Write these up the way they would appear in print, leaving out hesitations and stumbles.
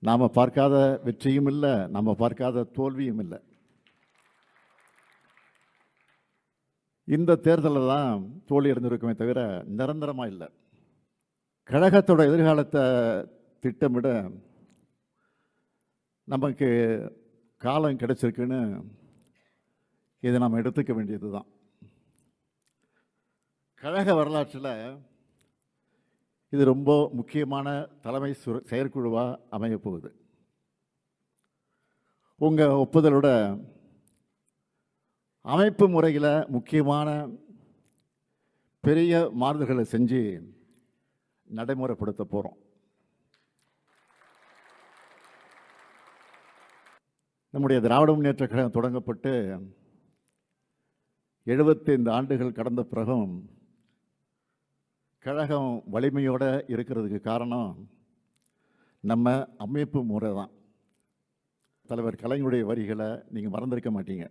நாம் பார்க்காத வெற்றியும் இல்லை, நம்ம பார்க்காத தோல்வியும் இல்லை. இந்த தேர்தலில் தான் தோல்வி அடைந்திருக்குமே தவிர நிரந்தரமாக இல்லை. கழகத்தோட எதிர்காலத்தை திட்டமிட நமக்கு காலம் கிடைச்சிருக்குன்னு இதை நாம் எடுத்துக்க வேண்டியது தான். கழக வரலாற்றில் இது ரொம்ப முக்கியமான தலைமை செயற்குழுவாக அமையப் போகுது. உங்கள் ஒப்புதலோட அமைப்பு முறையில் முக்கியமான பெரிய மாறுதல்களை செஞ்சு நடைமுறைப்படுத்த போகிறோம். நம்முடைய திராவிட முன்னேற்ற கழகம் தொடங்கப்பட்டு 75 ஆண்டுகள் கடந்த பிறகும் கழகம் வலிமையோடு இருக்கிறதுக்கு காரணம் நம்ம அமைப்பு முறை தான். தலைவர் கலைஞருடைய வரிகளை நீங்கள் மறந்திருக்க மாட்டீங்க.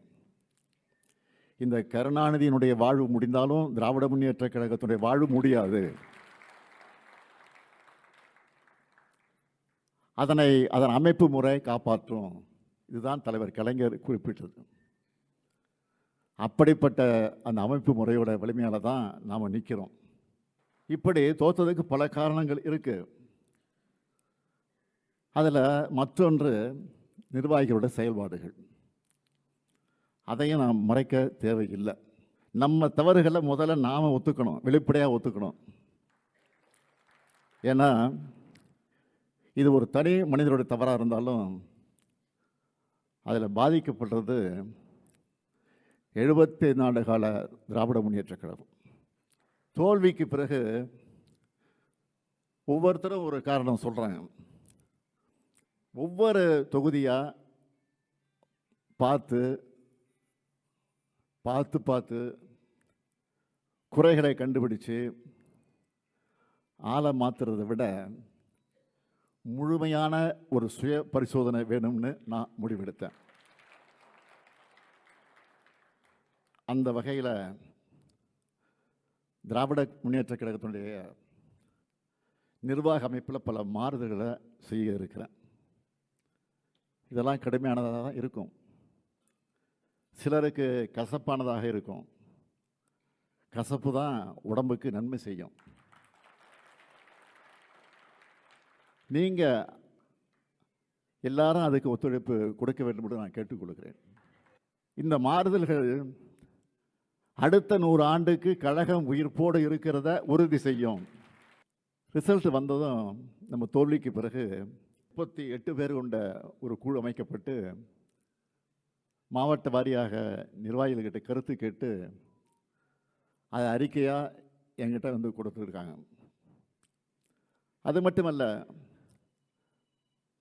இந்த கருணாநிதியினுடைய வாழ்வு முடிந்தாலும் திராவிட முன்னேற்ற கழகத்தினுடைய வாழ்வு முடியாது. அதன் அமைப்பு முறை காப்பாற்றும். இதுதான் தலைவர் கலைஞர் குறிப்பிட்டது. அப்படிப்பட்ட அந்த அமைப்பு முறையோட வலிமையால் தான் நாம் நிற்கிறோம். இப்படி தோற்றதுக்கு பல காரணங்கள் இருக்கு. அதில் மற்றொன்று நிர்வாகிகளோட செயல்பாடுகள். அதையும் நாம் மறைக்க தேவையில்லை. நம்ம தவறுகளை முதல்ல நாம் ஒத்துக்கணும், வெளிப்படையாக ஒத்துக்கணும். ஏன்னா இது ஒரு தனி மனிதனுடைய தவறாக இருந்தாலும் அதில் பாதிக்கப்படுறது 75 ஆண்டு கால திராவிட முன்னேற்ற கழகம். தோல்விக்கு பிறகு ஒவ்வொருத்தரும் ஒரு காரணம் சொல்கிறாங்க. ஒவ்வொரு தொகுதியாக பார்த்து பார்த்து பார்த்து குறைகளை கண்டுபிடிச்சு ஆளை மாற்றுறதை விட முழுமையான ஒரு சுய பரிசோதனை வேணும்னு நான் முடிவெடுத்தேன். அந்த வகையில் திராவிட முன்னேற்ற கழகத்தினுடைய நிர்வாக அமைப்பில் பல மாறுதல்களை செய்ய இருக்கிறேன். இதெல்லாம் கடுமையானதாக தான் இருக்கும், சிலருக்கு கசப்பானதாக இருக்கும். கசப்பு தான் உடம்புக்கு நன்மை செய்யும். நீங்கள் எல்லாரும் அதுக்கு ஒத்துழைப்பு கொடுக்க வேண்டும் என்று நான் கேட்டுக்கொள்கிறேன். இந்த மாறுதல்கள் அடுத்த 100 ஆண்டுக்கு கழகம் உயிர்ப்போடு இருக்கிறத உறுதி செய்யும். ரிசல்ட் வந்ததும் நம்ம தோல்விக்கு பிறகு 38 பேர் கொண்ட ஒரு குழு அமைக்கப்பட்டு மாவட்ட வாரியாக நிர்வாகிகள்கிட்ட கருத்து கேட்டு அது அறிக்கையாக என்கிட்ட வந்து கொடுத்துருக்காங்க. அது மட்டுமல்ல,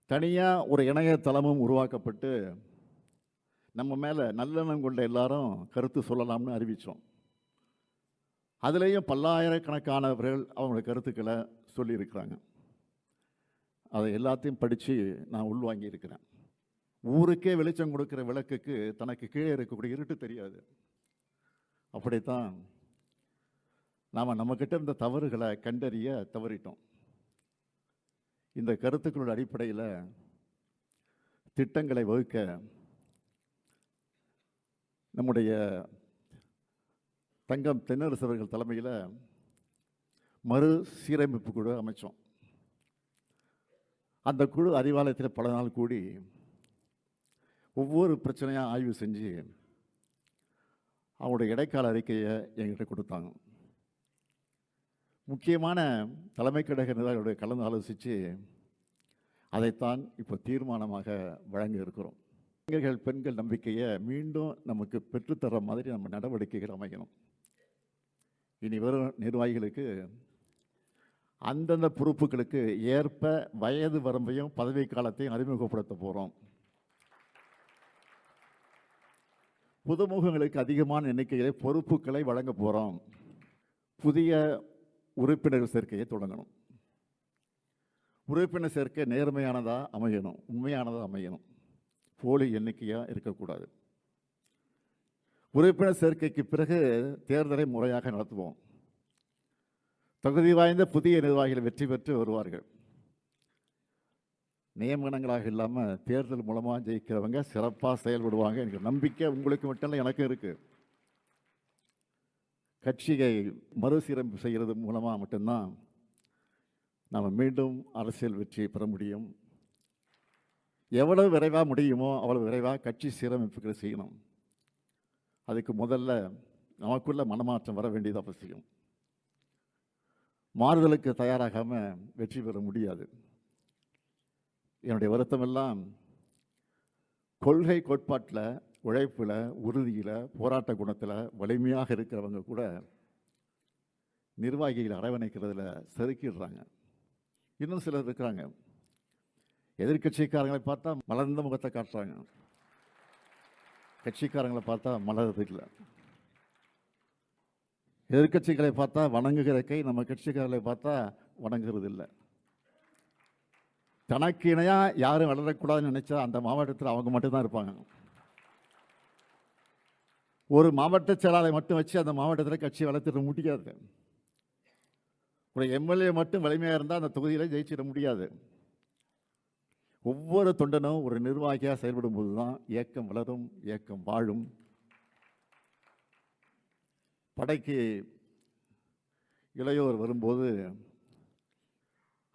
தனியாக ஒரு இணையதளமும் உருவாக்கப்பட்டு நம்ம மேலே நல்லெண்ணம் கொண்ட எல்லாரும் கருத்து சொல்லலாம்னு அறிவித்தோம். அதுலேயும் பல்லாயிரக்கணக்கானவர்கள் அவங்களோட கருத்துக்களை சொல்லியிருக்கிறாங்க. அதை எல்லாத்தையும் படித்து நான் உள்வாங்கி இருக்கிறேன். ஊருக்கே வெளிச்சம் கொடுக்குற விளக்குக்கு தனக்கு கீழே இருக்கக்கூடிய இருட்டு தெரியாது. அப்படித்தான் நாம் நம்மக்கிட்ட இருந்த தவறுகளை கண்டறிய தவறிட்டோம். இந்த கருத்துக்களோட அடிப்படையில் திட்டங்களை வகுக்க நம்முடைய தங்கம் தென்னரசு அவர்கள் தலைமையில் மறு சீரமைப்பு குழு அமைச்சோம். அந்த குழு அறிவாலயத்தில் பல நாள் கூடி ஒவ்வொரு பிரச்சனையாக ஆய்வு செஞ்சு அவங்களுடைய இடைக்கால அறிக்கையை என்கிட்ட கொடுத்தாங்க. முக்கியமான தலைமை கழக நிர்வாகிகளுடைய கலந்து ஆலோசித்து அதைத்தான் இப்போ தீர்மானமாக வழங்க இருக்கிறோம். இளைஞர்கள் பெண்கள் நம்பிக்கையை மீண்டும் நமக்கு பெற்றுத்தர மாதிரி நம்ம நடவடிக்கைகள் அமைக்கணும். இனி வரும் நிர்வாகிகளுக்கு அந்தந்த பொறுப்புகளுக்கு ஏற்ப வயது வரம்பையும் பதவி காலத்தையும் அறிமுகப்படுத்த போகிறோம். புதுமுகங்களுக்கு அதிகமான எண்ணிக்கையிலே பொறுப்புகளை வழங்க போகிறோம். புதிய உறுப்பினர் சேர்க்கையை தொடங்கணும். உறுப்பினர் சேர்க்கை நேர்மையானதாக அமையணும், உண்மையானதாக அமையணும், போலி எண்ணிக்கையாக இருக்கக்கூடாது. உறுப்பினர் சேர்க்கைக்கு பிறகு தேர்தலை முறையாக நடத்துவோம். தகுதி வாய்ந்த புதிய நிர்வாகிகள் வெற்றி பெற்று வருவார்கள். நியமனங்களாக இல்லாமல் தேர்தல் மூலமாக ஜெயிக்கிறவங்க சிறப்பாக செயல்படுவாங்க. எனக்கு நம்பிக்கை உங்களுக்கு மட்டும் இல்லை, எனக்கும் இருக்குது. கட்சியை மறுசீரமைப்பு செய்கிறது மூலமாக மட்டும்தான் நம்ம மீண்டும் அரசியல் வெற்றி பெற முடியும். எவ்வளவு விரைவாக முடியுமோ அவ்வளவு விரைவாக கட்சி சீரமைப்புகளை செய்யணும். அதுக்கு முதல்ல நமக்குள்ள மனமாற்றம் வர வேண்டியது அவசியம். மாறுதலுக்கு தயாராகாமல் வெற்றி பெற முடியாது. என்னுடைய வருத்தமெல்லாம் கொள்கை கோட்பாட்டில், உழைப்பில், உறுதியில், போராட்ட குணத்தில் வலிமையாக இருக்கிறவங்க கூட நிர்வாகிகளை அரவணைக்கிறதுல செதுக்கிடுறாங்க. இன்னும் சிலர் இருக்கிறாங்க, எதிர்கட்சிக்காரங்களை பார்த்தா மலர்ந்த முகத்தை காட்டுறாங்க, கட்சிக்காரங்களை பார்த்தா மலர்றது இல்லை. எதிர்கட்சிகளை பார்த்தா வணங்குகிற கை நம்ம கட்சிக்காரர்களை பார்த்தா வணங்குறது இல்லை. தனக்கு இணையாக யாரும் வளரக்கூடாதுன்னு நினைச்சா அந்த மாவட்டத்தில் அவங்க மட்டும்தான் இருப்பாங்க. ஒரு மாவட்ட செயலாளரை மட்டும் வச்சு அந்த மாவட்டத்தில் கட்சி வளர்த்துட முடியாது. ஒரு எம்எல்ஏ மட்டும் வலிமையாக இருந்தால் அந்த தொகுதியில் ஜெயிச்சிட முடியாது. ஒவ்வொரு தொண்டனும் ஒரு நிர்வாகியாக செயல்படும் போது தான் இயக்கம் வளரும், இயக்கம் வாழும். படைக்கு இளையோர் வரும்போது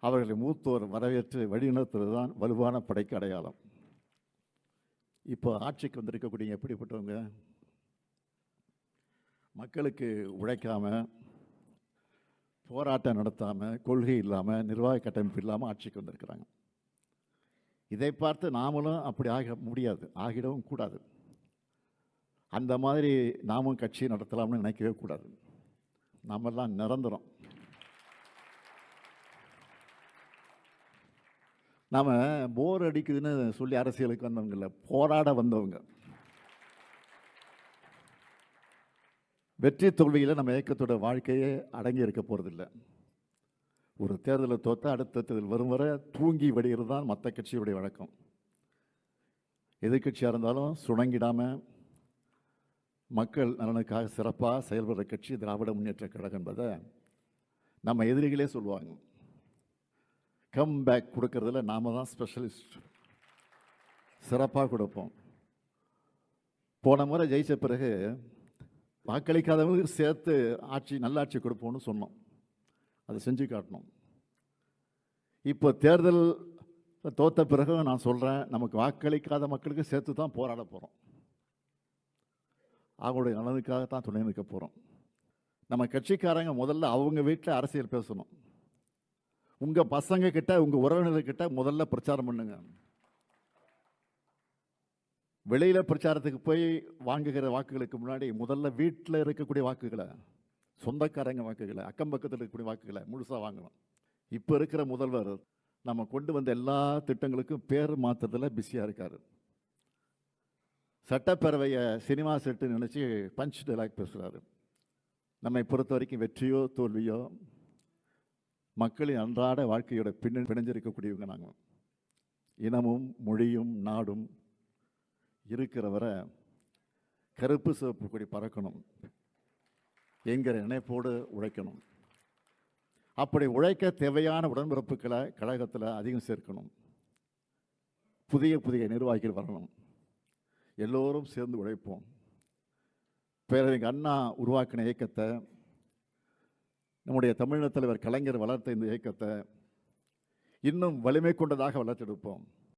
அவர்களை மூத்தோர் வரவேற்று வழிநடத்துவது தான் வலுவான படைக்கு அடையாளம். இப்போ ஆட்சிக்கு வந்திருக்கக்கூடிய எப்படிப்பட்டவங்க? மக்களுக்கு உழைக்காம, போராட்டம் நடத்தாமல், கொள்கை இல்லாமல், நிர்வாக கட்டமைப்பு இல்லாமல் ஆட்சிக்கு வந்திருக்கிறாங்க. இதை பார்த்து நாமளும் அப்படி ஆக முடியாது, ஆகிடவும் கூடாது. அந்த மாதிரி நாமும் கட்சி நடத்தலாம்னு நினைக்கவே கூடாது. நாமெல்லாம் நிரந்தரம். நாம் போர் அடிக்குதுன்னு சொல்லி அரசியலுக்கு வந்தவங்க இல்லை, போராட வந்தவங்க. வெற்றி தோல்வியில் நம்ம இயக்கத்தோட வாழ்க்கையே அடங்கி இருக்க போகிறதில்லை. ஒரு தேர்தலை தோற்ற அடுத்த தேர்தல் வரும் வரை தூங்கி வடிகிறது தான் மற்ற கட்சியுடைய வழக்கம். எதிர்கட்சியாக இருந்தாலும் சுணங்கிடாமல் மக்கள் நலனுக்காக சிறப்பாக செயல்படுற கட்சி திராவிட முன்னேற்ற கழகம் என்பதை நம்ம எதிரிகளே சொல்லுவாங்க. கம் பேக் கொடுக்கறதுல நாம தான் ஸ்பெஷலிஸ்ட், சிறப்பாக கொடுப்போம். போன முறை ஜெயிச்ச பிறகு வாக்களிக்காதவங்களுக்கு சேர்த்து ஆட்சி, நல்லாட்சி கொடுப்போம்னு சொன்னோம். அதை செஞ்சு காட்டணும். இப்போ தேர்தல் தோற்ற பிறகு நான் சொல்கிறேன், நமக்கு வாக்களிக்காத மக்களுக்கு சேர்த்து தான் போராட போகிறோம். அவங்களுடைய நலனுக்காகத்தான் துணை நிற்க போகிறோம். நம்ம கட்சிக்காரங்க முதல்ல அவங்க வீட்டில் அரசியல் பேசணும். உங்கள் பசங்க கிட்ட, உங்கள் உறவினர்கிட்ட முதல்ல பிரச்சாரம் பண்ணுங்க. வெளியில் பிரச்சாரத்துக்கு போய் வாங்குகிற வாக்குகளுக்கு முன்னாடி முதல்ல வீட்டில் இருக்கக்கூடிய வாக்குகளை, சொந்தக்காரங்க வாக்குகளை, அக்கம் பக்கத்தில் இருக்கக்கூடிய வாக்குகளை முழுசாக வாங்கணும். இப்போ இருக்கிற முதல்வர் நம்ம கொண்டு வந்த எல்லா திட்டங்களுக்கும் பேர் மாற்றத்தில் பிஸியாக இருக்கார். சட்டப்பேரவையை சினிமா செட்டு நினச்சி பஞ்ச் டைலாக் பேசுகிறாரு. நம்மை பொறுத்த வரைக்கும் வெற்றியோ தோல்வியோ மக்களின் அன்றாட வாழ்க்கையோட பிணைஞ்சிருக்கக்கூடியவங்க நாங்கள். இனமும் மொழியும் நாடும் இருக்கிறவரை கருப்பு சிவப்பு கொடி பறக்கணும் என்கிற நினைப்போடு உழைக்கணும். அப்படி உழைக்க தேவையான உடன்பிறப்புகளை கழகத்தில் அதிகம் சேர்க்கணும். புதிய புதிய நிர்வாகிகள் வரணும். எல்லோரும் சேர்ந்து உழைப்போம். பேரறிஞர் அண்ணா உருவாக்கின இயக்கத்தை, நம்முடைய தமிழக தலைவர் கலைஞர் வளர்த்த இந்த இயக்கத்தை இன்னும் வலிமை கொண்டதாக வளர்த்தெடுப்போம்.